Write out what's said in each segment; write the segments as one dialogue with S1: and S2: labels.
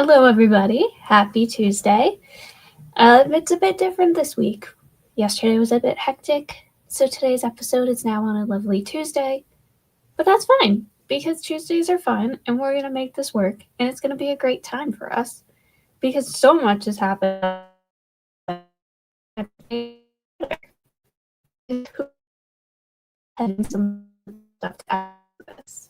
S1: Hello, everybody. Happy Tuesday. It's a bit different this week. Yesterday was a bit hectic, so today's episode is now on a lovely Tuesday. But that's fine, because Tuesdays are fun, and we're going to make this work, and it's going to be a great time for us, because so much has happened. And some stuff to add to this.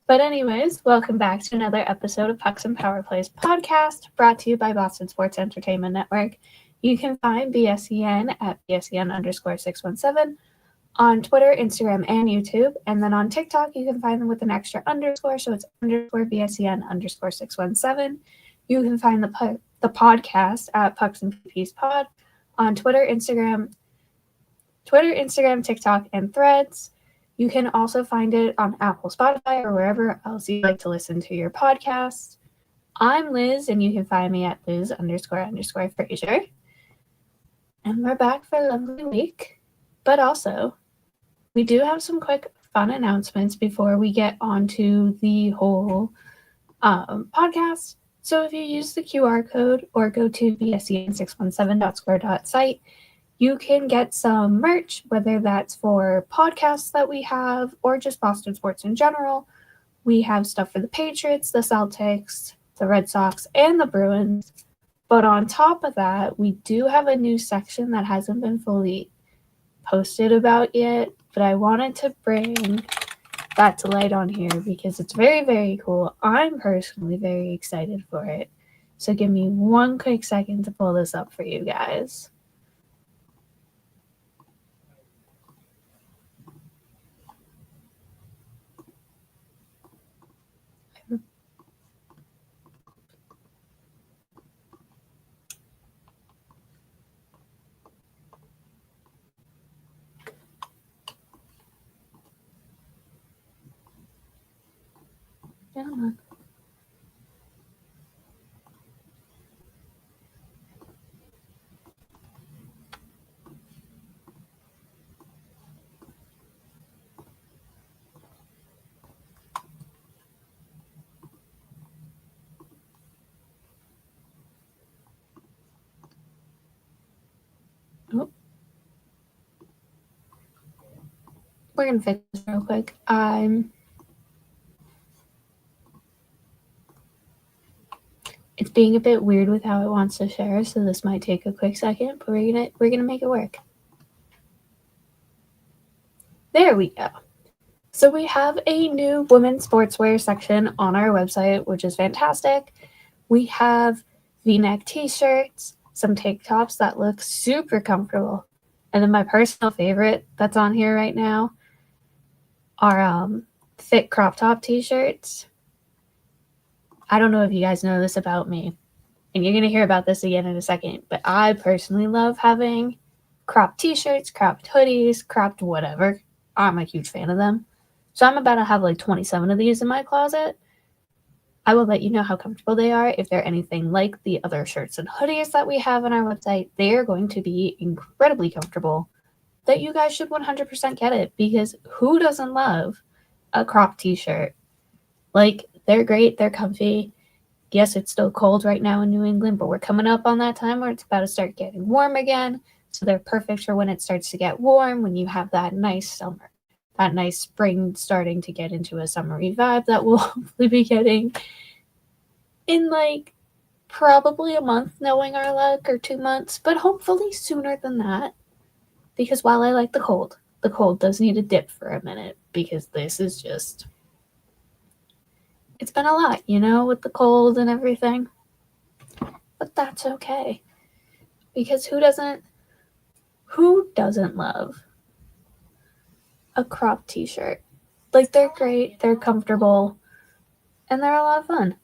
S1: But anyways, welcome back to another episode of Pucks and Power Plays podcast, brought to you by Boston Sports Entertainment Network. You can find BSEN at BSEN_617 on Twitter, Instagram, and YouTube. And then on TikTok, you can find them with an extra underscore, so it's _BSEN_617. You can find the podcast at Pucks and PPs Pod on Twitter, Instagram, TikTok, and Threads. You can also find it on Apple, Spotify, or wherever else you like to listen to your podcast. I'm Liz, and you can find me at Liz__Frazier. And we're back for a lovely week. But also, we do have some quick fun announcements before we get onto the whole podcast. So if you use the QR code or go to bsen617.square.site, you can get some merch, whether that's for podcasts that we have or just Boston sports in general. We have stuff for the Patriots, the Celtics, the Red Sox, and the Bruins. But on top of that, we do have a new section that hasn't been fully posted about yet, but I wanted to bring that to light on here because it's very, very cool. I'm personally very excited for it. So give me one quick second to pull this up for you guys. Come on. We're going to fix this real quick. It's being a bit weird with how it wants to share, so this might take a quick second, but we're gonna make it work. There we go. So we have a new women's sportswear section on our website, which is fantastic. We have V-neck t-shirts, some tank tops that look super comfortable. And then my personal favorite that's on here right now are thick crop top t-shirts. I don't know if you guys know this about me, and you're going to hear about this again in a second, but I personally love having cropped t-shirts, cropped hoodies, cropped whatever. I'm a huge fan of them. So I'm about to have like 27 of these in my closet. I will let you know how comfortable they are. If they're anything like the other shirts and hoodies that we have on our website, they are going to be incredibly comfortable. That you guys should 100% get it, because who doesn't love a cropped t-shirt? Like, they're great, they're comfy. Yes, it's still cold right now in New England, but we're coming up on that time where it's about to start getting warm again. So they're perfect for when it starts to get warm, when you have that nice summer, that nice spring starting to get into a summery vibe that we'll hopefully be getting in like probably a month, knowing our luck, or 2 months, but hopefully sooner than that. Because while I like the cold does need a dip for a minute, because this is just, it's been a lot, with the cold and everything. But that's okay. Because who doesn't love a cropped t-shirt? Like, they're great, they're comfortable, and they're a lot of fun.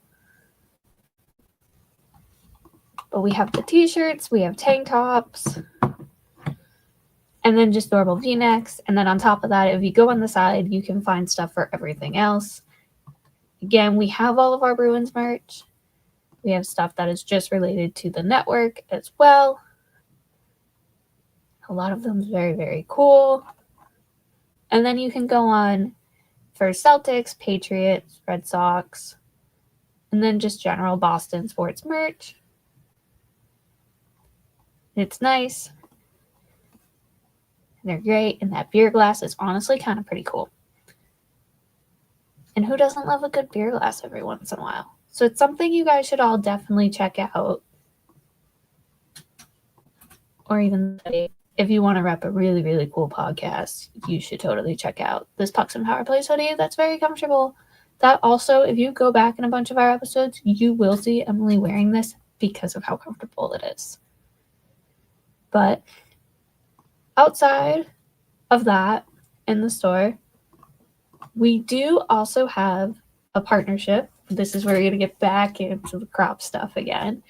S1: But we have the t-shirts, we have tank tops, and then just normal v-necks. And then on top of that, if you go on the side, you can find stuff for everything else. Again, we have all of our Bruins merch. We have stuff that is just related to the network as well. A lot of them is very, very cool. And then you can go on for Celtics, Patriots, Red Sox, And then just general Boston sports merch. It's nice. They're great. And that beer glass is honestly kind of pretty cool. And who doesn't love a good beer glass every once in a while? So it's something you guys should all definitely check out. Or even if you want to rep a really, really cool podcast, you should totally check out this Pucks and Power Plays hoodie. That's very comfortable. That also, if you go back in a bunch of our episodes, you will see Emily wearing this because of how comfortable it is. But outside of that, in the store, we do also have a partnership. This is where we're going to get back into the crop stuff again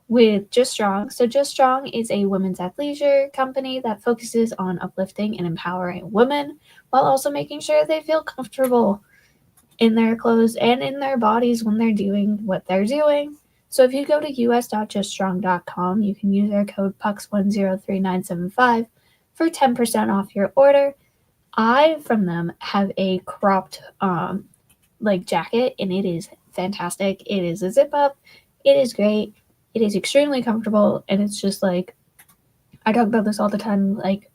S1: with Just Strong. So Just Strong is a women's athleisure company that focuses on uplifting and empowering women while also making sure they feel comfortable in their clothes and in their bodies when they're doing what they're doing. So if you go to us.juststrong.com, you can use our code PUCKS103975 for 10% off your order. I, from them, have a cropped jacket, and it is fantastic. It is a zip up. It is great. It is extremely comfortable, and it's just like, I talk about this all the time, like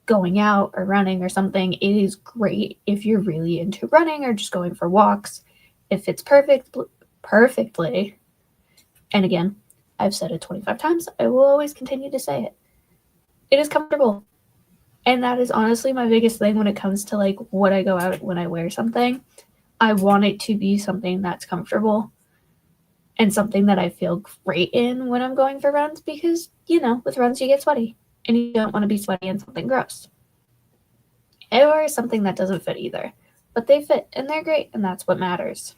S1: going out or running or something. It is great if you're really into running or just going for walks. It fits perfectly. And again, I've said it 25 times. I will always continue to say it. It is comfortable. And that is honestly my biggest thing when it comes to like what I go out when I wear something. I want it to be something that's comfortable and something that I feel great in when I'm going for runs because, with runs you get sweaty and you don't want to be sweaty in something gross. Or something that doesn't fit either. But they fit and they're great and that's what matters.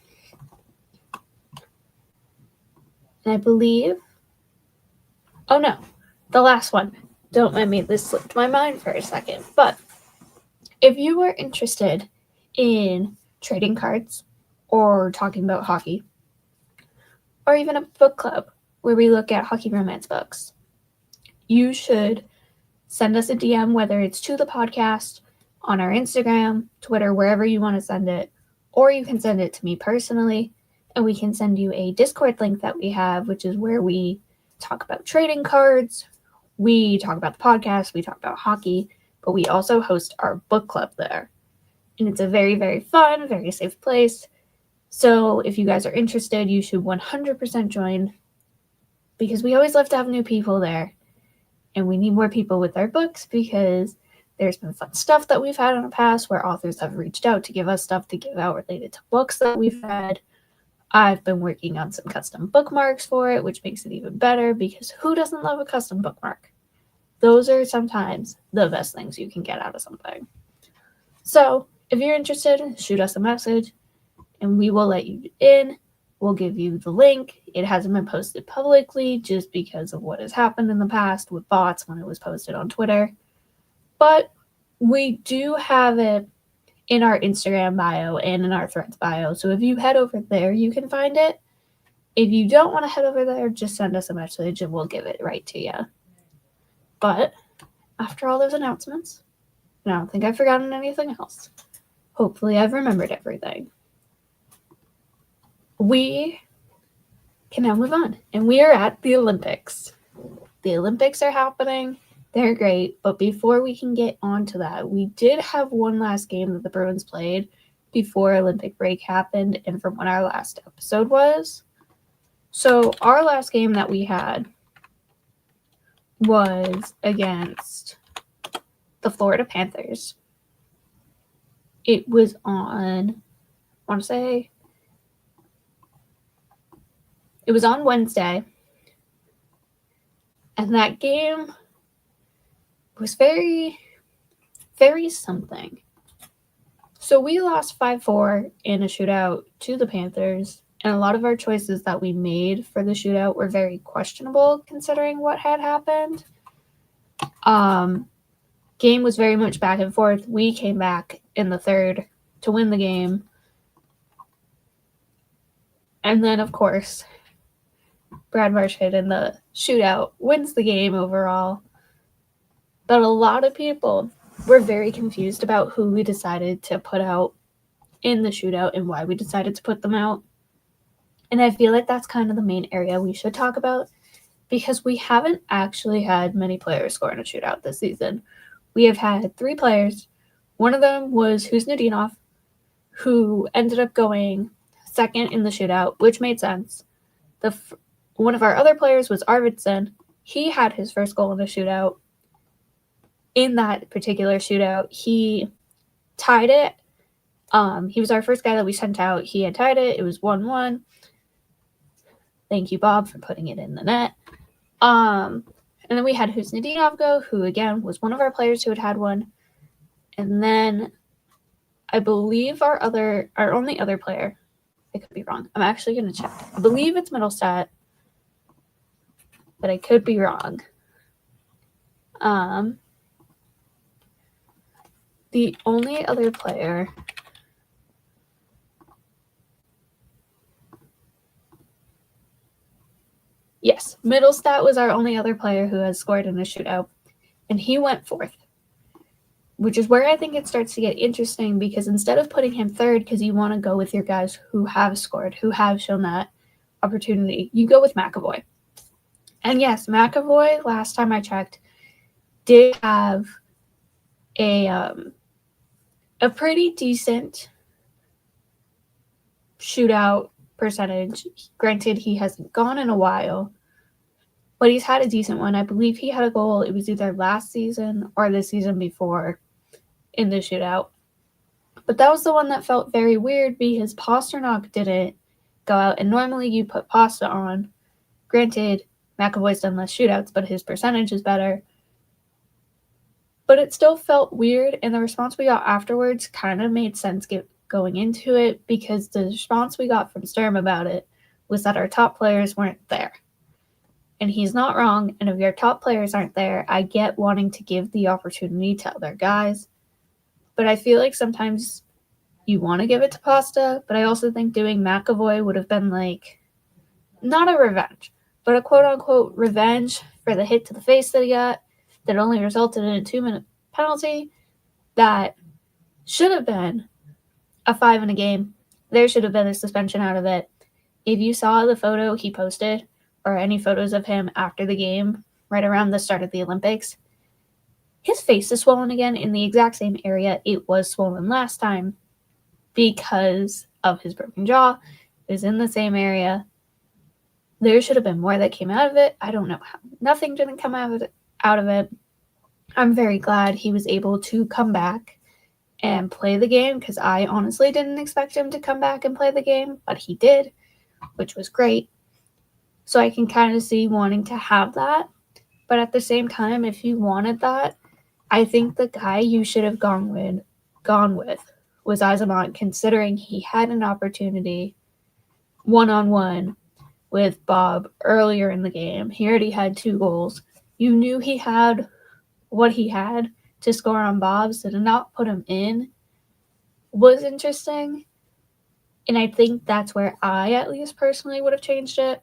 S1: And I believe... Oh no, the last one. Don't mind me, this slipped my mind for a second. But if you are interested in trading cards or talking about hockey, or even a book club where we look at hockey romance books, you should send us a DM, whether it's to the podcast, on our Instagram, Twitter, wherever you want to send it, or you can send it to me personally, and we can send you a Discord link that we have, which is where we talk about trading cards, we talk about the podcast, we talk about hockey, but we also host our book club there. And it's a very, very fun, very safe place. So if you guys are interested, you should 100% join because we always love to have new people there. And we need more people with our books because there's been fun stuff that we've had in the past where authors have reached out to give us stuff to give out related to books that we've read. I've been working on some custom bookmarks for it, which makes it even better because who doesn't love a custom bookmark? Those are sometimes the best things you can get out of something. So if you're interested, shoot us a message and we will let you in. We'll give you the link. It hasn't been posted publicly just because of what has happened in the past with bots when it was posted on Twitter. But we do have it in our Instagram bio and in our Threads bio. So if you head over there, you can find it. If you don't want to head over there, just send us a message and we'll give it right to you. But after all those announcements, I don't think I've forgotten anything else. Hopefully I've remembered everything. We can now move on. And we are at the Olympics. The Olympics are happening. They're great. But before we can get on to that, we did have one last game that the Bruins played before Olympic break happened and from when our last episode was. So our last game that we had was against the Florida Panthers. It was on, I want to say, it was on Wednesday. And that game was very, very something. So we lost 5-4 in a shootout to the Panthers. And a lot of our choices that we made for the shootout were very questionable considering what had happened. Game was very much back and forth. We came back in the third to win the game. And then, of course, Brad Marchand in the shootout wins the game overall. But a lot of people were very confused about who we decided to put out in the shootout and why we decided to put them out. And I feel like that's kind of the main area we should talk about because we haven't actually had many players score in a shootout this season. We have had 3 players. One of them was Huznadinov, who ended up going second in the shootout, which made sense. One of our other players was Arvidsson. He had his first goal in a shootout. In that particular shootout, he tied it. He was our first guy that we sent out. He had tied it. It was 1-1. Thank you, Bob, for putting it in the net. And then we had Huznadinov go, who again was one of our players who had one. And then I believe our only other player, I could be wrong. I'm actually going to check. I believe it's Middlestat, but I could be wrong. The only other player yes, Middlestat was our only other player who has scored in a shootout, and he went 4th, which is where I think it starts to get interesting because instead of putting him 3rd because you want to go with your guys who have scored, who have shown that opportunity, you go with McAvoy. And yes, McAvoy, last time I checked, did have a pretty decent shootout percentage. Granted, he hasn't gone in a while, but he's had a decent one. I believe he had a goal. It was either last season or the season before in the shootout. But that was the one that felt very weird because Pasternak didn't go out. And normally you put Pasta on. Granted, McAvoy's done less shootouts, but his percentage is better. But it still felt weird, and the response we got afterwards kind of made sense going into it because the response we got from Sturm about it was that our top players weren't there. And he's not wrong, and if your top players aren't there, I get wanting to give the opportunity to other guys. But I feel like sometimes you want to give it to Pasta, but I also think doing McAvoy would have been like, not a revenge, but a quote-unquote revenge for the hit to the face that he got that only resulted in a 2-minute penalty that should have been a 5 in a game. There should have been a suspension out of it. If you saw the photo he posted or any photos of him after the game, right around the start of the Olympics, his face is swollen again in the exact same area it was swollen last time because of his broken jaw. It was in the same area. There should have been more that came out of it. I don't know how. Nothing didn't come out of it. I'm very glad he was able to come back and play the game because I honestly didn't expect him to come back and play the game, but he did, which was great. So I can kind of see wanting to have that. But at the same time, if you wanted that, I think the guy you should have gone with was Isamont, considering he had an opportunity one-on-one with Bob earlier in the game. He already had 2 goals. You knew he had what he had to score on Bob, so to not put him in was interesting. And I think that's where I, at least personally, would have changed it.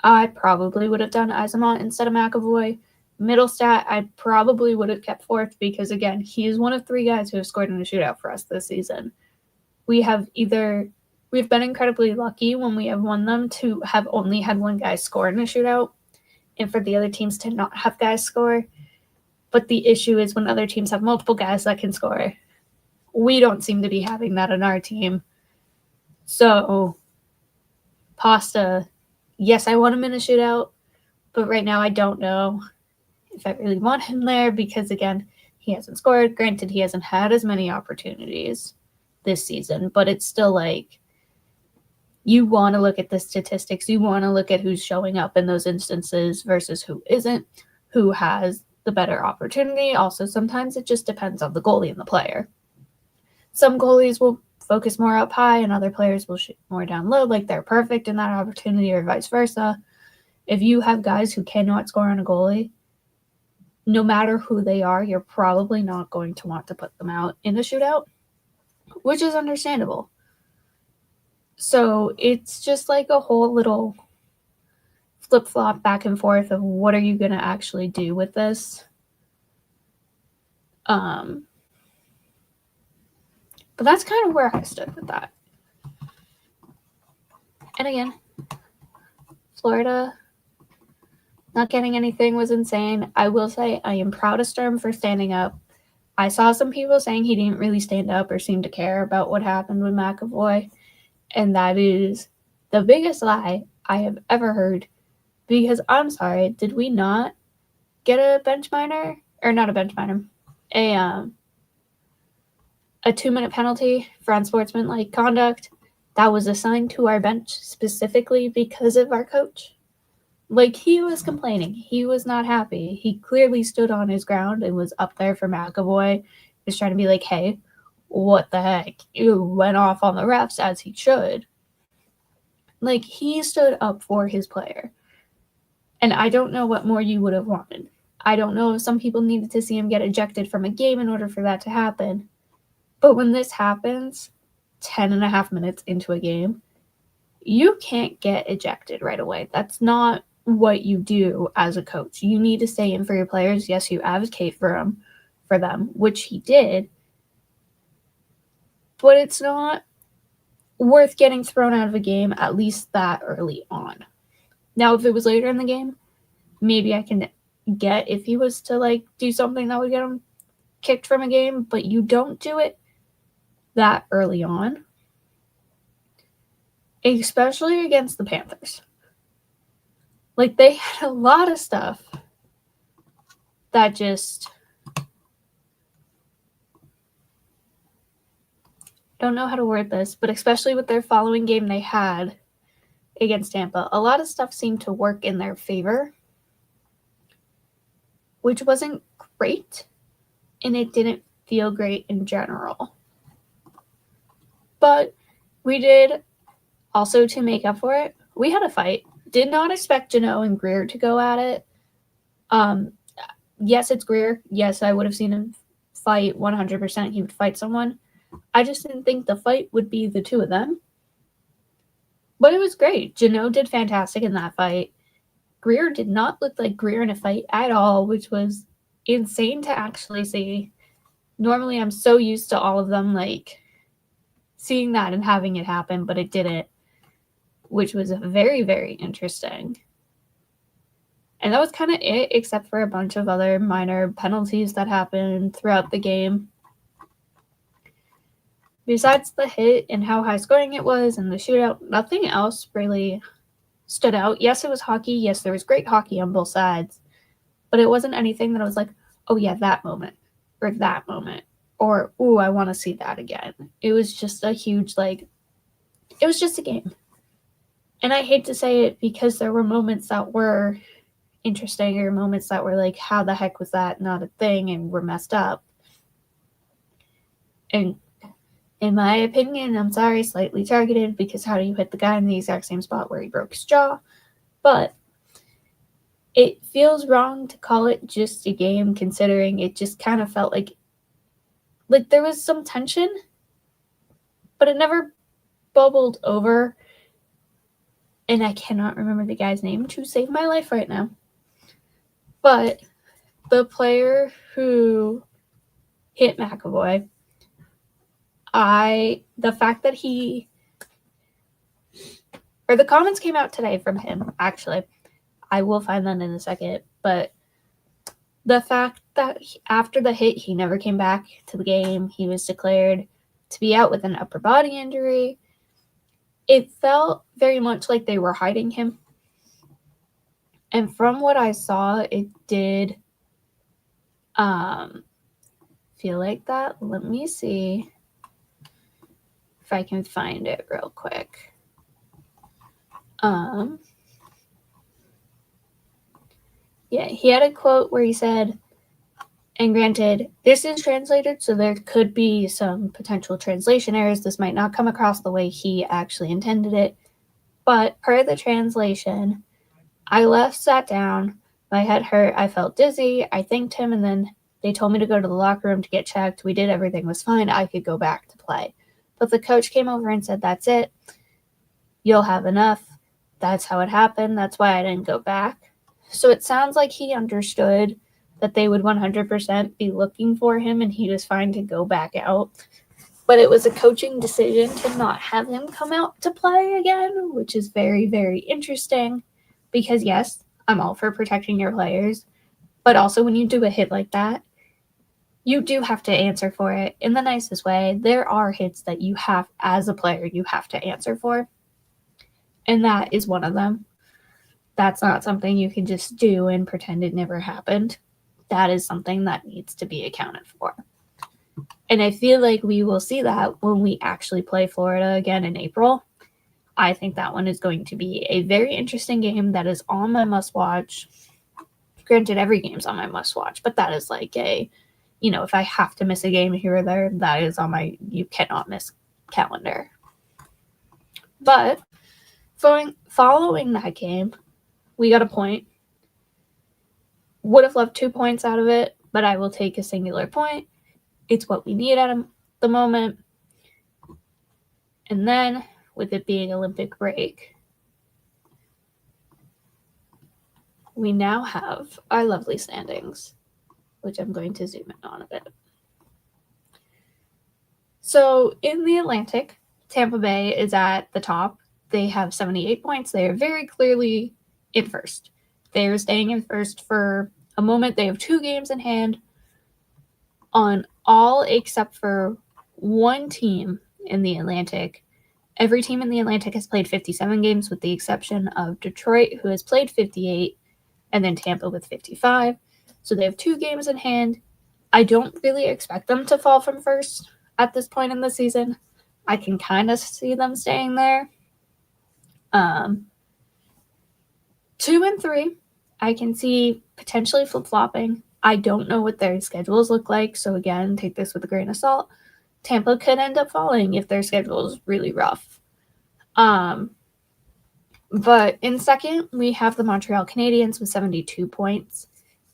S1: I probably would have done Isamont instead of McAvoy. Middlestat, I probably would have kept 4th because, again, he is one of 3 guys who have scored in a shootout for us this season. We've been incredibly lucky when we have won them to have only had one guy score in a shootout and for the other teams to not have guys score. But the issue is when other teams have multiple guys that can score. We don't seem to be having that on our team. So, Pasta, yes, I want him in a shootout, but right now I don't know if I really want him there because, again, he hasn't scored. Granted, he hasn't had as many opportunities this season, but it's still like you want to look at the statistics. You want to look at who's showing up in those instances versus who isn't, who has the better opportunity. Also, sometimes it just depends on the goalie and the player. Some goalies will focus more up high and other players will shoot more down low, like they're perfect in that opportunity or vice versa. If you have guys who cannot score on a goalie, no matter who they are, you're probably not going to want to put them out in a shootout, which is understandable. So it's just like a whole little flip-flop back and forth of what are you going to actually do with this. But that's kind of where I stood with that. And again, Florida not getting anything was insane. I will say I am proud of Sturm for standing up. I saw some people saying he didn't really stand up or seem to care about what happened with McAvoy, and that is the biggest lie I have ever heard. Because I'm sorry, did we not get a bench minor? Or not a bench minor, a 2-minute penalty for unsportsmanlike conduct that was assigned to our bench specifically because of our coach? Like, he was complaining. He was not happy. He clearly stood on his ground and was up there for McAvoy. He was trying to be like, hey, what the heck? You went off on the refs as he should. Like, he stood up for his player. And I don't know what more you would have wanted. I don't know if some people needed to see him get ejected from a game in order for that to happen. But when this happens, 10 and a half minutes into a game, you can't get ejected right away. That's not what you do as a coach. You need to stay in for your players. Yes, you advocate for them, which he did. But it's not worth getting thrown out of a game, at least that early on. Now, if it was later in the game, maybe I can get if he was to like do something that would get him kicked from a game, but you don't do it that early on, especially against the Panthers. Like, they had a lot of stuff that just don't know how to word this, but especially with their following game they had against Tampa, a lot of stuff seemed to work in their favor, which wasn't great, and it didn't feel great in general. But we did, also to make up for it, we had a fight. Did not expect Jeannot and Greer to go at it. Yes, it's Greer. Yes, I would have seen him fight 100%. He would fight someone. I just didn't think the fight would be the two of them. But it was great. Jeannot did fantastic in that fight. Greer did not look like Greer in a fight at all, which was insane to actually see. Normally, I'm so used to all of them, like, seeing that and having it happen, but it didn't, which was very, very interesting. And that was kind of it, except for a bunch of other minor penalties that happened throughout the game. Besides the hit and how high scoring it was and the shootout, nothing else really stood out. Yes, it was hockey. Yes, there was great hockey on both sides. But it wasn't anything that I was like, oh yeah, that moment. Or that moment. Or, ooh, I want to see that again. It was just a huge, like, it was just a game. And I hate to say it because there were moments that were interesting or moments that were like, how the heck was that not a thing and were messed up. And in my opinion, I'm sorry, slightly targeted, because how do you hit the guy in the exact same spot where he broke his jaw? But it feels wrong to call it just a game, considering it just kind of felt like there was some tension, but it never bubbled over. And I cannot remember the guy's name to save my life right now. But the player who hit McAvoy, the fact that the comments came out today from him, actually. I will find that in a second. But the fact that after the hit, he never came back to the game. He was declared to be out with an upper body injury. It felt very much like they were hiding him. And from what I saw, it did feel like that. Let me see if I can find it real quick. Yeah, he had a quote where he said, and granted, this is translated, so there could be some potential translation errors. This might not come across the way he actually intended it. But per the translation, I left, sat down, my head hurt, I felt dizzy, I thanked him, and then they told me to go to the locker room to get checked. We did, everything was fine, I could go back to play. But the coach came over and said, that's it. You'll have enough. That's how it happened. That's why I didn't go back. So it sounds like he understood that they would 100% be looking for him and he was fine to go back out. but it was a coaching decision to not have him come out to play again, which is very, very interesting because, yes, I'm all for protecting your players, but also when you do a hit like that, you do have to answer for it in the nicest way. There are hits that you have, as a player, you have to answer for, and that is one of them. That's not something you can just do and pretend it never happened. That is something that needs to be accounted for. And I feel like we will see that when we actually play Florida again in April. I think that one is going to be a very interesting game that is on my must-watch. Granted, every game's on my must-watch, but that is like a, if I have to miss a game here or there, that is on my you cannot miss calendar. But following that game, we got a point. Would have loved 2 points out of it, but I will take a singular point. It's what we need at the moment. And then, with it being Olympic break, we now have our lovely standings, which I'm going to zoom in on a bit. So, in the Atlantic, Tampa Bay is at the top. They have 78 points. They are very clearly in first. They are staying in first for a moment. They have 2 games in hand on all except for one team in the Atlantic. Every team in the Atlantic has played 57 games with the exception of Detroit, who has played 58, and then Tampa with 55. So they have 2 games in hand. I don't really expect them to fall from first at this point in the season. I can kind of see them staying there. 2 and 3, I can see potentially flip-flopping. I don't know what their schedules look like, so again, take this with a grain of salt. Tampa could end up falling if their schedule is really rough. But in second, we have the Montreal Canadiens with 72 points.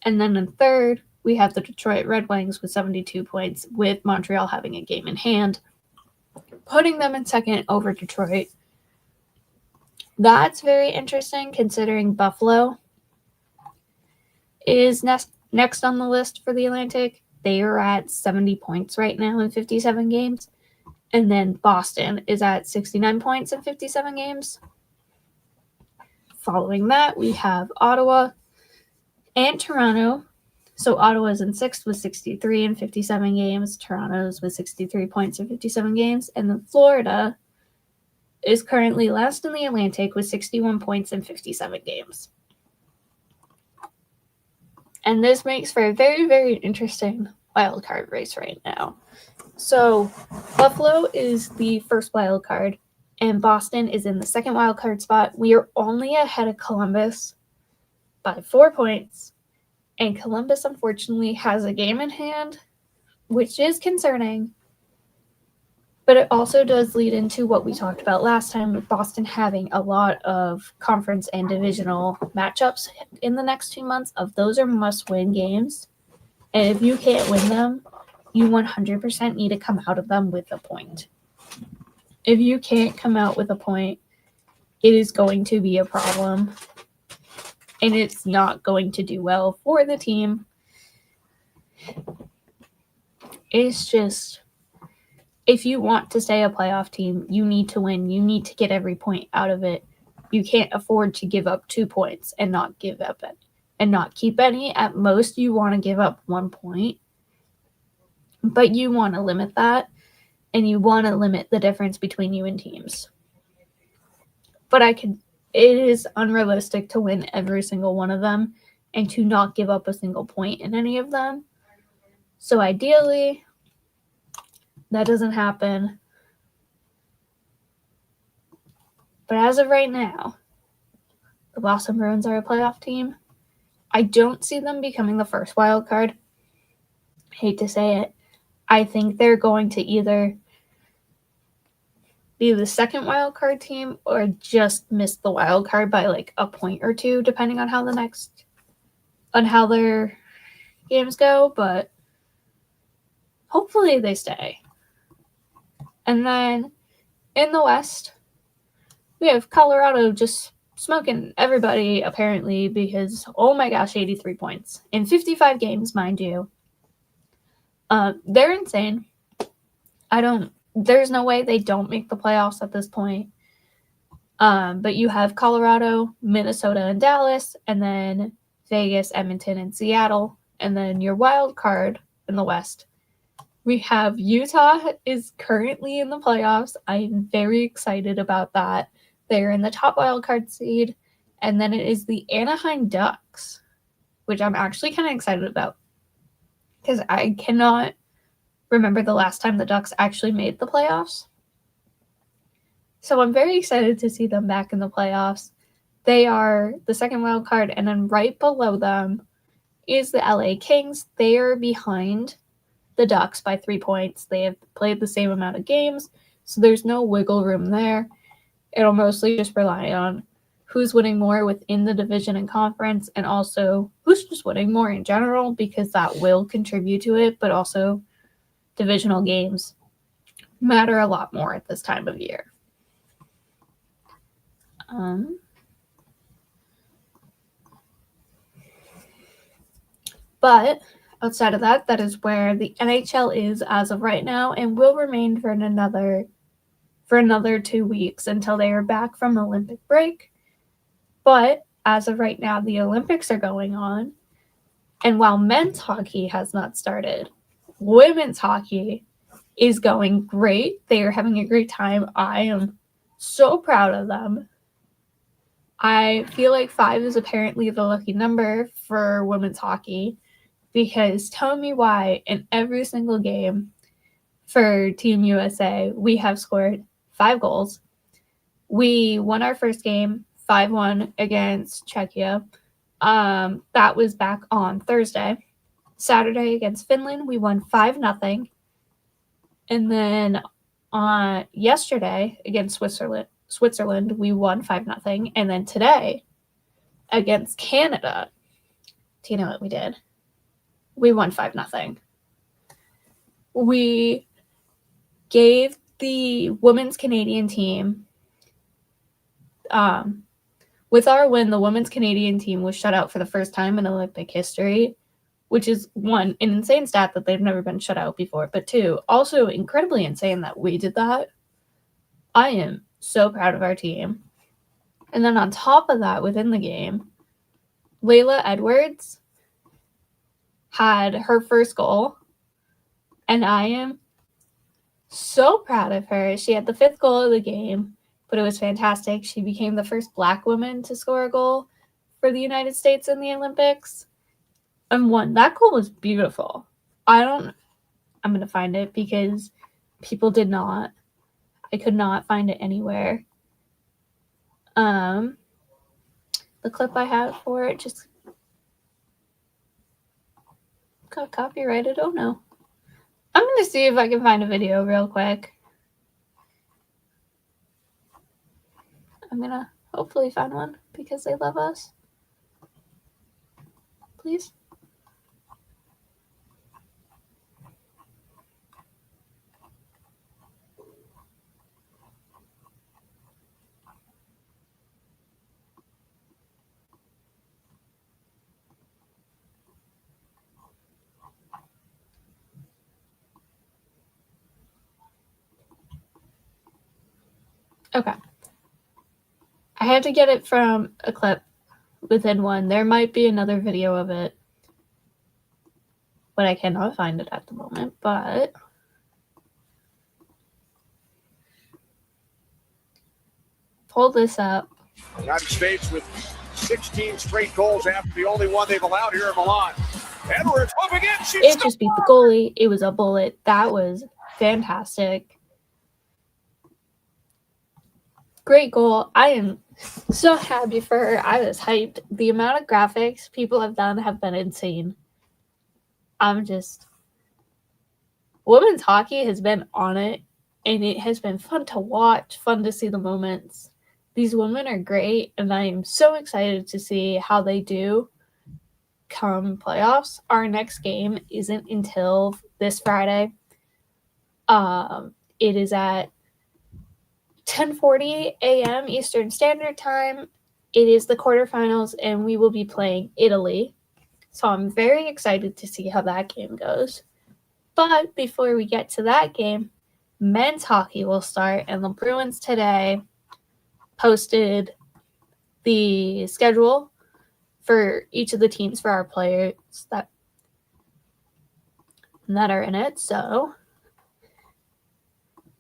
S1: And then in third, we have the Detroit Red Wings with 72 points, with Montreal having a game in hand, putting them in second over Detroit. That's very interesting considering Buffalo is next on the list for the Atlantic. They are at 70 points right now in 57 games. And then Boston is at 69 points in 57 games. Following that, we have Ottawa and Toronto. So Ottawa's in sixth with 63 in 57 games. Toronto's with 63 points in 57 games. And then Florida is currently last in the Atlantic with 61 points in 57 games. And this makes for a very, very interesting wild card race right now. So Buffalo is the first wild card, and Boston is in the second wild card spot. We are only ahead of Columbus by 4 points, and Columbus, unfortunately, has a game in hand, which is concerning. But it also does lead into what we talked about last time with Boston having a lot of conference and divisional matchups in the next 2 months. Those are must-win games. And if you can't win them, you 100% need to come out of them with a point. If you can't come out with a point, it is going to be a problem. And it's not going to do well for the team. It's just, if you want to stay a playoff team, you need to win. You need to get every point out of it. You can't afford to give up 2 points and not give up it and not keep any. At most, you want to give up 1 point. But you want to limit that, and you want to limit the difference between you and teams. But it is unrealistic to win every single one of them and to not give up a single point in any of them. So ideally, that doesn't happen. But as of right now, the Boston Bruins are a playoff team. I don't see them becoming the first wild card. Hate to say it. I think they're going to either be the second wild card team or just miss the wild card by like a point or 2, depending on how their games go. But hopefully they stay. And then in the West, we have Colorado just smoking everybody, apparently, because, oh my gosh, 83 points. In 55 games, mind you. They're insane. I don't there's no way they don't make the playoffs at this point. But you have Colorado, Minnesota, and Dallas, and then Vegas, Edmonton, and Seattle, and then your wild card in the West. We have Utah is currently in the playoffs. I'm very excited about that. They're in the top wild card seed, and then it is the Anaheim Ducks, which I'm actually kind of excited about because I cannot remember the last time the Ducks actually made the playoffs. So I'm very excited to see them back in the playoffs. They are the second wild card, and then right below them is the LA Kings. They are behind the Ducks by 3 points. They have played the same amount of games, so there's no wiggle room there. It'll mostly just rely on who's winning more within the division and conference, and also who's just winning more in general, because that will contribute to it, but also divisional games matter a lot more at this time of year. But outside of that, that is where the NHL is as of right now, and will remain for another 2 weeks until they are back from Olympic break. But as of right now, the Olympics are going on, and while men's hockey has not started, women's hockey is going great. They are having a great time. I am so proud of them. I feel like 5 is apparently the lucky number for women's hockey, because tell me why in every single game for Team USA, we have scored 5 goals. We won our first game 5-1 against Czechia. That was back on Thursday. Saturday against Finland, we won 5-0. And then yesterday against Switzerland, we won 5-0. And then today against Canada, do you know what we did? We won 5-0. We gave the women's Canadian team, with our win, the women's Canadian team was shut out for the first time in Olympic history, which is, 1, an insane stat that they've never been shut out before, but 2, also incredibly insane that we did that. I am so proud of our team. And then on top of that, within the game, Layla Edwards had her first goal, and I am so proud of her. She had the 5th goal of the game, but it was fantastic. She became the first Black woman to score a goal for the United States in the Olympics, and won. That goal was beautiful. I'm going to find it because people did not. I could not find it anywhere. The clip I have for it just got copyrighted. Oh no. I'm going to see if I can find a video real quick. I'm going to hopefully find one because they love us. Please. Okay. I had to get it from a clip within one. There might be another video of it, but I cannot find it at the moment. But pull this up.
S2: United States with 16 straight goals after the only one they've allowed here in Milan. Edwards up again.
S1: It just beat the goalie. It was a bullet. That was fantastic. Great goal. I am so happy for her. I was hyped. The amount of graphics people have done have been insane. Women's hockey has been on it, and it has been fun to watch, fun to see the moments. These women are great, and I am so excited to see how they do come playoffs. Our next game isn't until this Friday. It is at 10:40 a.m. Eastern Standard Time. It is the quarterfinals, and we will be playing Italy. So I'm very excited to see how that game goes. But before we get to that game, men's hockey will start, and the Bruins today posted the schedule for each of the teams for our players that are in it. So,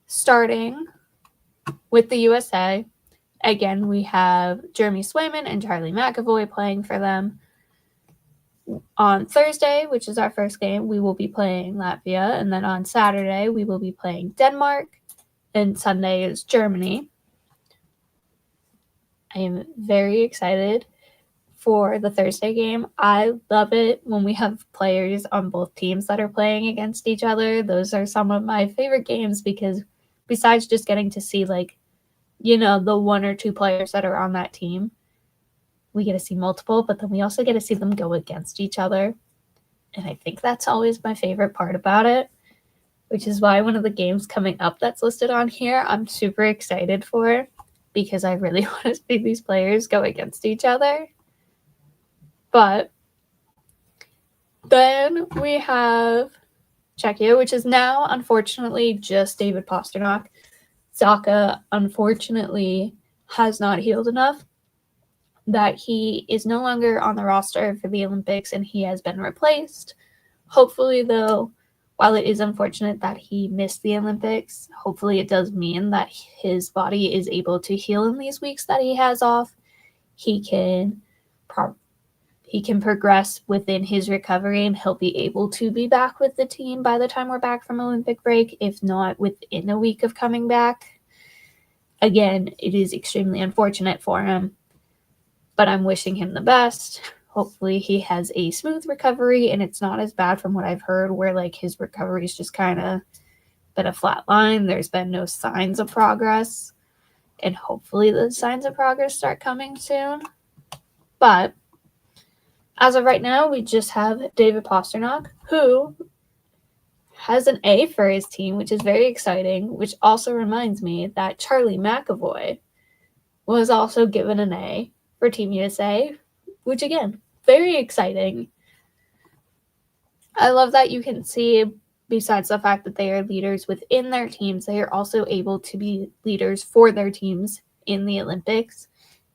S1: starting with the USA, again, we have Jeremy Swayman and Charlie McAvoy playing for them. On Thursday, which is our first game, we will be playing Latvia, and then on Saturday, we will be playing Denmark, and Sunday is Germany. I am very excited for the Thursday game. I love it when we have players on both teams that are playing against each other. Those are some of my favorite games because besides just getting to see, like, you know, the one or two players that are on that team, we get to see multiple, but then we also get to see them go against each other. And I think that's always my favorite part about it, which is why one of the games coming up that's listed on here, I'm super excited for because I really want to see these players go against each other. But then we have Czechia, which is now, unfortunately, just David Pastrnak. Zacha, unfortunately, has not healed enough that he is no longer on the roster for the Olympics and he has been replaced. Hopefully, though, while it is unfortunate that he missed the Olympics, hopefully it does mean that his body is able to heal in these weeks that he has off. He can progress within his recovery and he'll be able to be back with the team by the time we're back from Olympic break, if not within a week of coming back. Again, it is extremely unfortunate for him, but I'm wishing him the best. Hopefully he has a smooth recovery and it's not as bad from what I've heard where like his recovery is just kind of been a flat line. There's been no signs of progress, and hopefully the signs of progress start coming soon. But as of right now, we just have David Pastrnak, who has an A for his team, which is very exciting, which also reminds me that Charlie McAvoy was also given an A for Team USA, which again, very exciting. I love that you can see, besides the fact that they are leaders within their teams, they are also able to be leaders for their teams in the Olympics.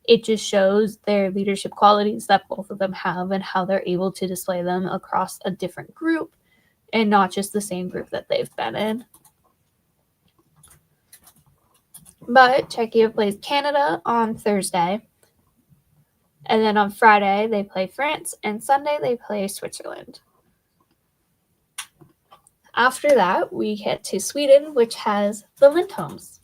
S1: It just shows their leadership qualities that both of them have and how they're able to display them across a different group and not just the same group that they've been in. But Czechia plays Canada on Thursday. And then on Friday, they play France, and Sunday, they play Switzerland. After that, we get to Sweden, which has the Lindholms,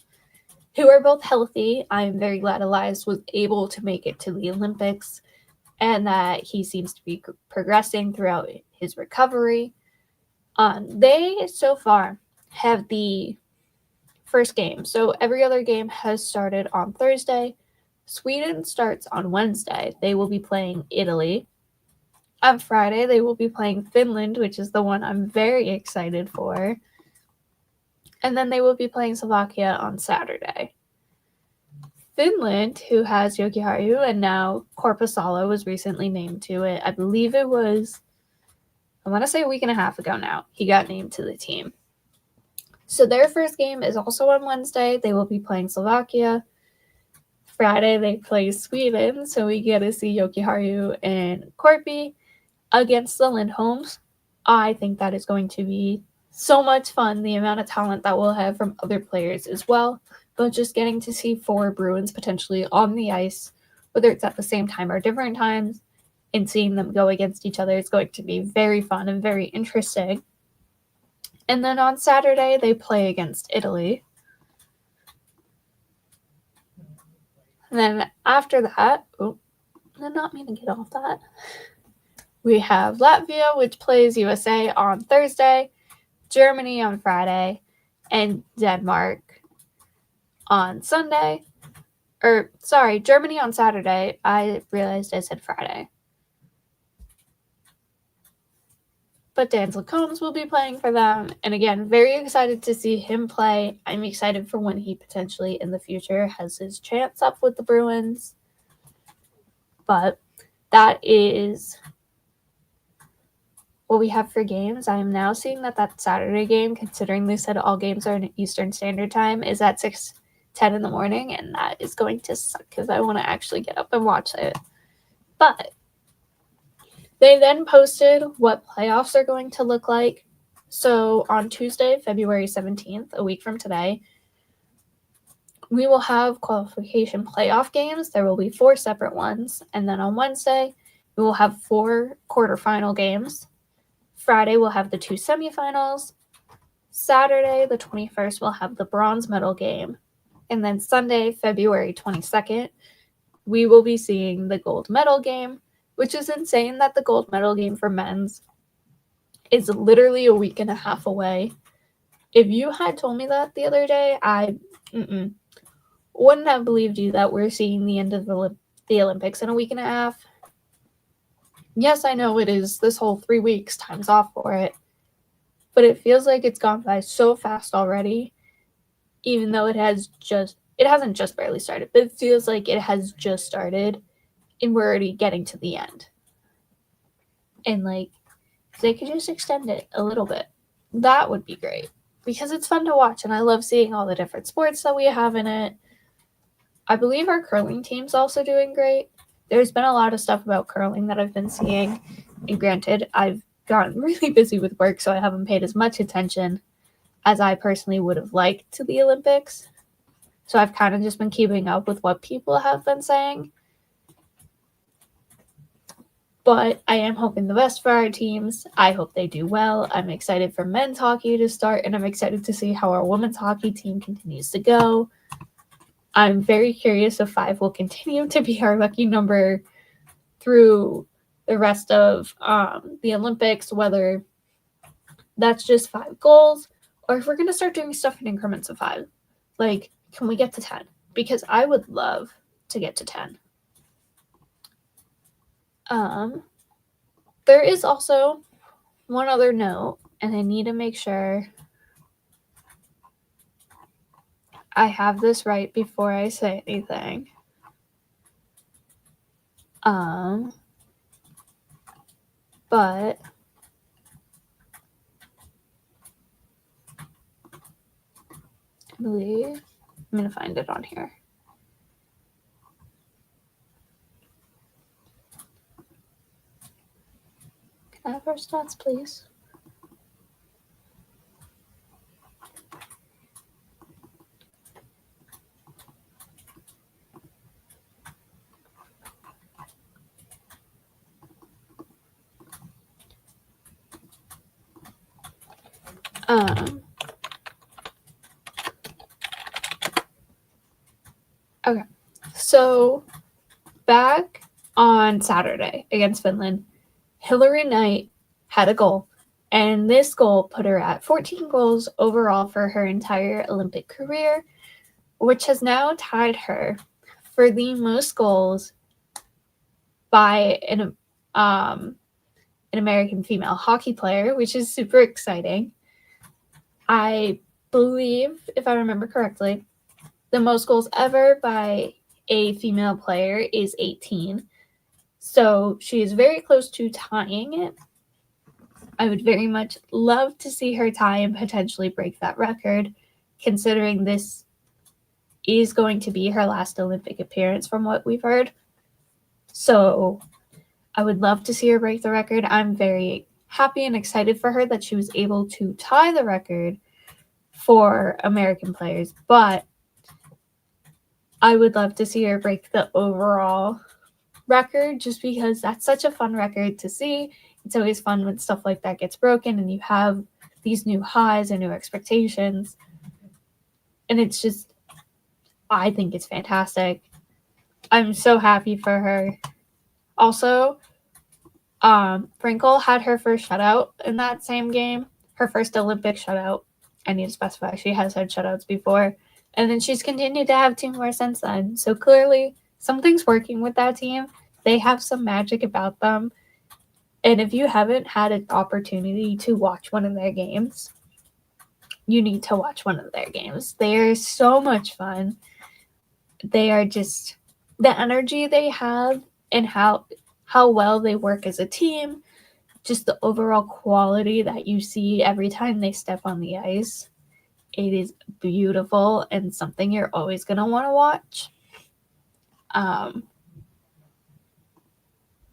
S1: who are both healthy. I'm very glad Elias was able to make it to the Olympics and that he seems to be progressing throughout his recovery. They, so far, have the first game. So every other game has started on Thursday. Sweden starts on Wednesday. They will be playing Italy. On Friday, they will be playing Finland, which is the one I'm very excited for. And then they will be playing Slovakia on Saturday. Finland, who has Jokiharju, and now Korpisalo was recently named to it. I believe it was, I want to say a week and a half ago now, he got named to the team. So their first game is also on Wednesday. They will be playing Slovakia. Friday, they play Sweden, so we get to see Jokiharju and Korpi against the Lindholms. I think that is going to be so much fun, the amount of talent that we'll have from other players as well. But just getting to see 4 Bruins potentially on the ice, whether it's at the same time or different times, and seeing them go against each other is going to be very fun and very interesting. And then on Saturday, they play against Italy. And then after that, I did not mean to get off that. We have Latvia, which plays USA on Thursday, Germany on Friday, and Denmark on Sunday. Germany on Saturday. I realized I said Friday. But Denzel Combs will be playing for them. And again, very excited to see him play. I'm excited for when he potentially in the future has his chance up with the Bruins. But that is what we have for games. I am now seeing that Saturday game, considering they said all games are in Eastern Standard Time, is at 6:10 in the morning, and that is going to suck because I want to actually get up and watch it. But they then posted what playoffs are going to look like. So on Tuesday, February 17th, a week from today, we will have qualification playoff games. There will be 4 separate ones. And then on Wednesday, we will have 4 quarterfinal games. Friday, we'll have the 2 semifinals. Saturday, the 21st, we'll have the bronze medal game. And then Sunday, February 22nd, we will be seeing the gold medal game, which is insane that the gold medal game for men's is literally a week and a half away. If you had told me that the other day, I wouldn't have believed you that we're seeing the end of the Olympics in a week and a half. Yes, I know it is this whole 3 weeks times off for it, but it feels like it's gone by so fast already, even though it hasn't just barely started, but it feels like it has just started and we're already getting to the end. And like, if they could just extend it a little bit, that would be great because it's fun to watch and I love seeing all the different sports that we have in it. I believe our curling team's also doing great. There's been a lot of stuff about curling that I've been seeing, and granted, I've gotten really busy with work, so I haven't paid as much attention as I personally would have liked to the Olympics. So I've kind of just been keeping up with what people have been saying. But I am hoping the best for our teams. I hope they do well. I'm excited for men's hockey to start, and I'm excited to see how our women's hockey team continues to go. I'm very curious if 5 will continue to be our lucky number through the rest of the Olympics, whether that's just 5 goals or if we're going to start doing stuff in increments of 5. Like, can we get to 10? Because I would love to get to 10. There is also one other note, and I need to make sure I have this right before I say anything. But I believe I'm going to find it on here. Can I have our stats, please? Okay, so back on Saturday against Finland, Hillary Knight had a goal, and this goal put her at 14 goals overall for her entire Olympic career, which has now tied her for the most goals by an American female hockey player, which is super exciting. I believe, if I remember correctly, the most goals ever by a female player is 18. So she is very close to tying it. I would very much love to see her tie and potentially break that record, considering this is going to be her last Olympic appearance from what we've heard. So I would love to see her break the record. I'm very happy and excited for her that she was able to tie the record for American players, but I would love to see her break the overall record just because that's such a fun record to see. It's always fun when stuff like that gets broken and you have these new highs and new expectations. And it's just, I think it's fantastic. I'm so happy for her. Also, Frankel had her first shutout in that same game, her first Olympic shutout. I need to specify she has had shutouts before. And then she's continued to have 2 more since then. So clearly, something's working with that team. They have some magic about them. And if you haven't had an opportunity to watch one of their games, you need to watch one of their games. They are so much fun. They are just, the energy they have and how well they work as a team just the overall quality that you see every time they step on the ice. It is beautiful and something you're always going to want to watch.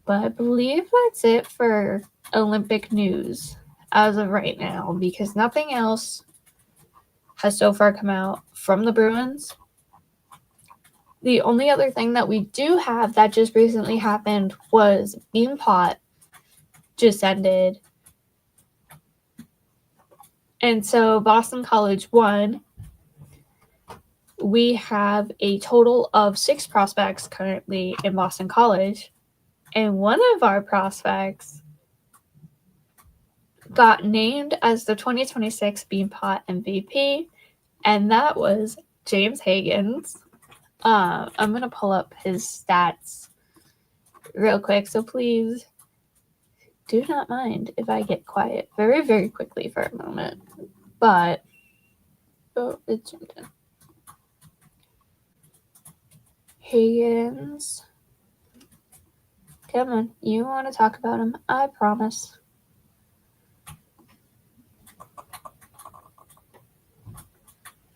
S1: But I believe that's it for Olympic news as of right now, because nothing else has so far come out from the Bruins. The only other thing that we do have that just recently happened was Beanpot just ended. And so Boston College won. We have a total of 6 prospects currently in Boston College. And one of our prospects got named as the 2026 Beanpot MVP, and that was James Higgins. I'm going to pull up his stats real quick, so please do not mind if I get quiet very, very quickly for a moment. But, it's jumped in. Higgins. Come on, you want to talk about him, I promise.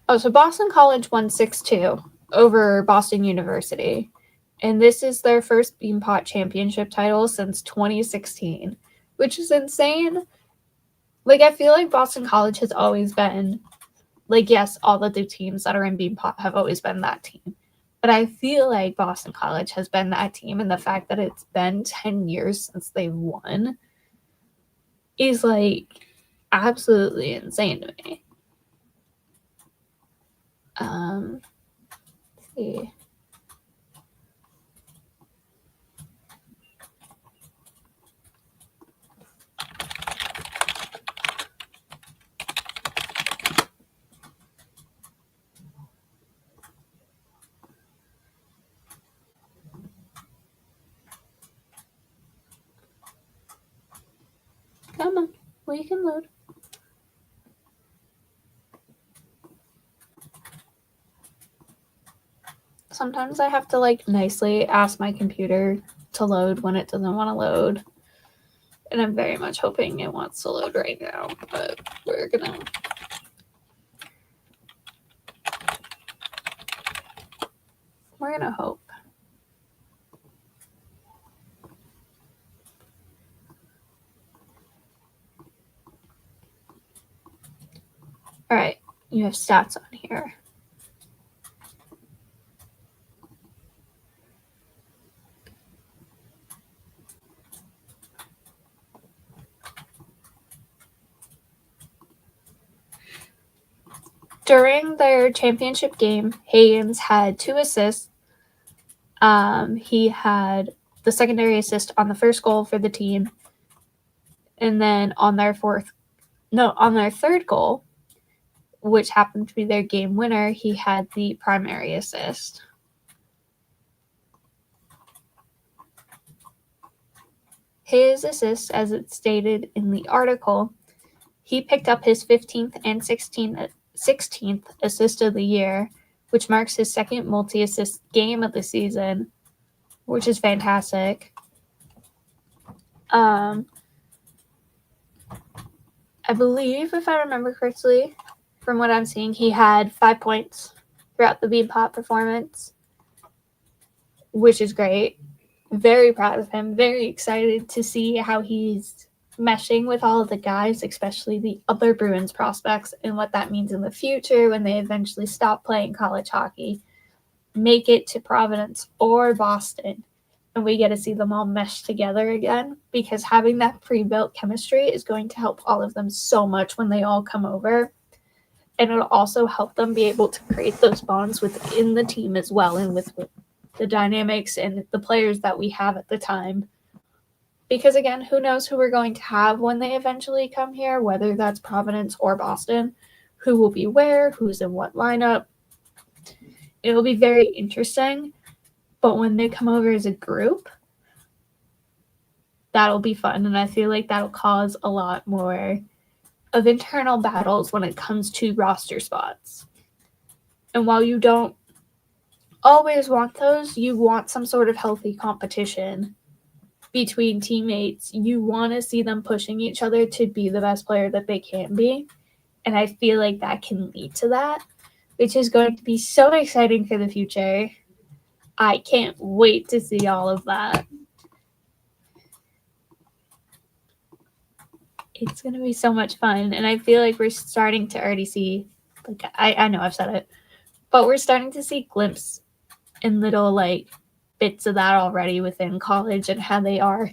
S1: Oh, so Boston College won 6-2 over Boston University. And this is their first Beanpot championship title since 2016, which is insane. Like, I feel like Boston College has always been, like, yes, all of the teams that are in Beanpot have always been that team. But I feel like Boston College has been that team, and the fact that it's been 10 years since they've won is, like, absolutely insane to me. Let's see. Come on, we can load. Sometimes I have to, like, nicely ask my computer to load when it doesn't want to load. And I'm very much hoping it wants to load right now, but we're gonna hope. All right, you have stats on here. During their championship game, Higgins had 2 assists. He had the secondary assist on the first goal for the team. And then on their third goal, which happened to be their game winner, he had the primary assist. His assist, as it's stated in the article, he picked up his 15th and 16th assist of the year, which marks his second multi-assist game of the season, which is fantastic. I believe, if I remember correctly, from what I'm seeing, he had 5 points throughout the Beanpot performance, which is great. Very proud of him. Very excited to see how he's meshing with all of the guys, especially the other Bruins prospects, and what that means in the future when they eventually stop playing college hockey, make it to Providence or Boston, and we get to see them all mesh together again, because having that pre-built chemistry is going to help all of them so much when they all come over. And it'll also help them be able to create those bonds within the team as well, and with the dynamics and the players that we have at the time. Because again, who knows who we're going to have when they eventually come here, whether that's Providence or Boston, who will be where, who's in what lineup. It'll be very interesting. But when they come over as a group, that'll be fun. And I feel like that'll cause a lot more of internal battles when it comes to roster spots. And while you don't always want those, you want some sort of healthy competition between teammates, you want to see them pushing each other to be the best player that they can be. And I feel like that can lead to that, which is going to be so exciting for the future. I can't wait to see all of that. It's going to be so much fun. And I feel like we're starting to already see, like, I know I've said it, but we're starting to see glimpses and little, like, bits of that already within college and how they are.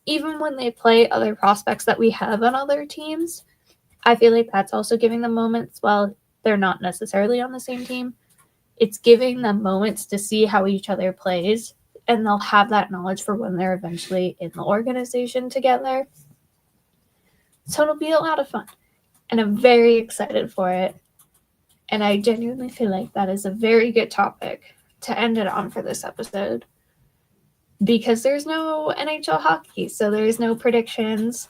S1: Even when they play other prospects that we have on other teams, I feel like that's also giving them moments while they're not necessarily on the same team. It's giving them moments to see how each other plays, and they'll have that knowledge for when they're eventually in the organization together. So it'll be a lot of fun, and I'm very excited for it. And I genuinely feel like that is a very good topic to end it on for this episode, because there's no NHL hockey, so there's no predictions.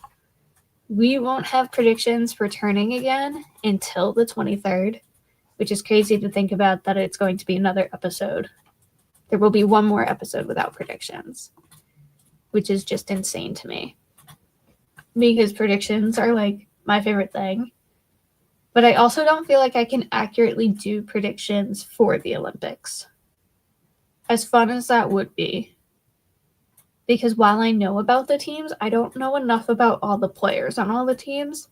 S1: We won't have predictions returning again until the 23rd, which is crazy to think about that it's going to be another episode. There will be one more episode without predictions, which is just insane to me, because predictions are like my favorite thing. But I also don't feel like I can accurately do predictions for the Olympics, as fun as that would be. Because while I know about the teams, I don't know enough about all the players on all the teams.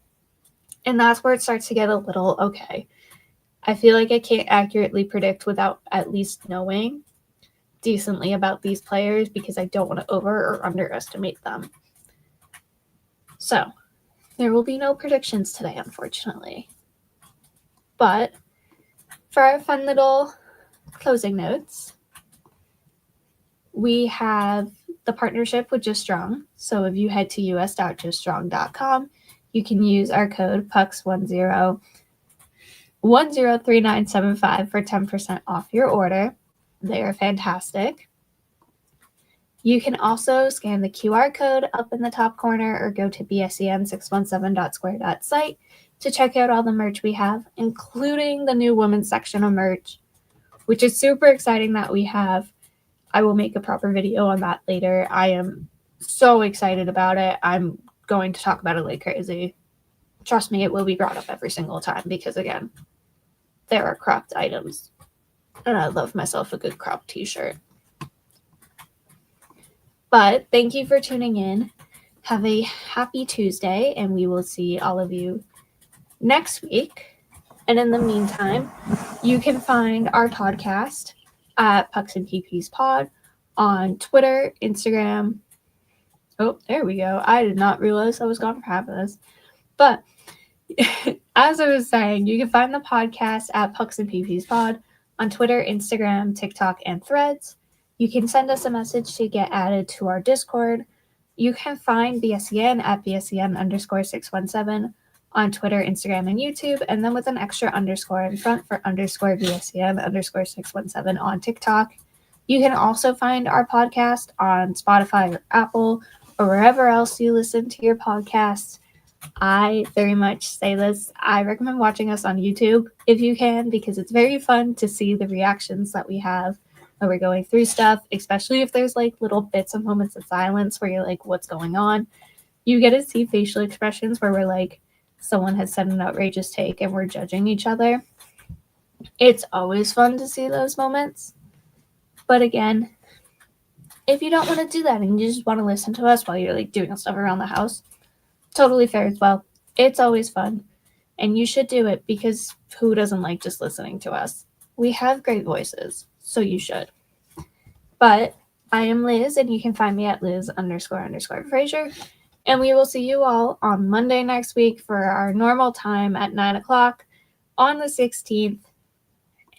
S1: And that's where it starts to get a little, okay, I feel like I can't accurately predict without at least knowing decently about these players, because I don't want to over or underestimate them. So there will be no predictions today, unfortunately. But for our fun little closing notes, we have the partnership with Just Strong. So if you head to us.juststrong.com, you can use our code PUCKS10 103975 for 10% off your order. They are fantastic. You can also scan the QR code up in the top corner or go to bsen617.square.site to check out all the merch we have, including the new women's section of merch, which is super exciting that we have. I will make a proper video on that later. I am so excited about it. I'm going to talk about it like crazy. Trust me, it will be brought up every single time because, again, there are cropped items. And I love myself a good cropped t-shirt. But thank you for tuning in. Have a happy Tuesday, and we will see all of you next week. And in the meantime, you can find our podcast at Pucks and PP's Pod on Twitter, Instagram. Oh, there we go. I did not realize I was gone for half of this. But as I was saying, you can find the podcast at Pucks and PP's Pod on Twitter, Instagram, TikTok, and Threads. You can send us a message to get added to our Discord. You can find BSEN at BSEN_617 on Twitter, Instagram, and YouTube, and then with an extra underscore in front for _BSEN_617 on TikTok. You can also find our podcast on Spotify or Apple or wherever else you listen to your podcasts. I very much say this. I recommend watching us on YouTube if you can, because it's very fun to see the reactions that we have when we're going through stuff, especially if there's like little bits of moments of silence where you're like, what's going on? You get to see facial expressions where we're like, someone has said an outrageous take and we're judging each other. It's always fun to see those moments. But again, if you don't want to do that and you just want to listen to us while you're like doing stuff around the house, totally fair as well. It's always fun. And you should do it, because who doesn't like just listening to us? We have great voices, so you should. But I am Liz, and you can find me at Liz__Fraser. And we will see you all on Monday next week for our normal time at 9 o'clock on the 16th.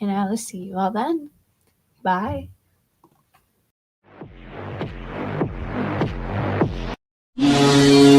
S1: And I will see you all then. Bye.
S3: Yeah.